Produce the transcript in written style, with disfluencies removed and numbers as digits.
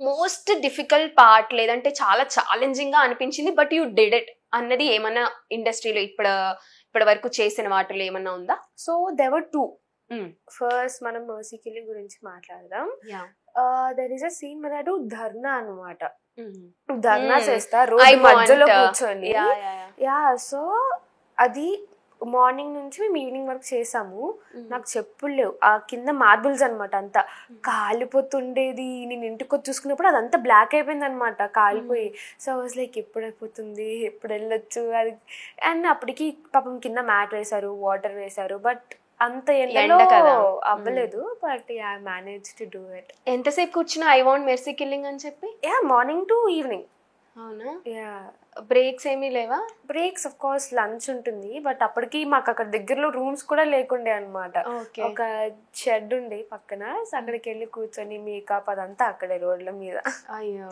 Most difficult part లేదంటే చాలా challenging గా అనిపించింది బట్ యూ డిడ్ ఇట్ అన్నది ఏమన్నా ఇండస్ట్రీలో ఇప్పటి వరకు చేసిన వాటిలో ఏమన్నా ఉందా? So there are two. ఫస్ట్ మనం మర్సీ కిల్లింగ్ గురించి మాట్లాడదాం. దెర్ ఇస్ అ సీన్ మీద ధర్నా అనమాట. ధర్నా చేస్తా రోడ్ మధ్యలో కూర్చొని. యా సో అది మార్నింగ్ నుంచి మేము ఈవినింగ్ వరకు చేసాము. నాకు చెప్పులు లేవు, ఆ కింద మార్బుల్స్ అనమాట, అంతా కాలిపోతుండేది. నేను ఇంటికి వచ్చి చూసుకున్నప్పుడు అదంతా బ్లాక్ అయిపోయింది అనమాట, కాలిపోయి. సో వాజ్ లైక్ ఎప్పుడు అయిపోతుంది, ఎప్పుడు వెళ్ళొచ్చు అది. అండ్ అప్పటికి పాపం కింద మ్యాట్ వేశారు, వాటర్ వేశారు, బట్ అంత ఎండలో అవ్వలేదు. But I manage to do it. ఎంతసేపు కూర్చున్నా ఐ వాంట్ మెర్సీ కిల్లింగ్ అని చెప్పి? Yeah morning to evening. అవునా? యా. బ్రేక్స్ ఏమీ లేవా? బ్రేక్స్ ఆఫ్ కోర్స్ లంచ్ ఉంటుంది, బట్ అప్పటికి మాకు అక్కడ దగ్గరలో రూమ్స్ కూడా లేకుండే అనమాట. ఒక షెడ్ ఉండే పక్కన, అక్కడికి వెళ్ళి కూర్చొని మేకప్ అదంతా అక్కడే రోడ్ల మీద. అయ్యో.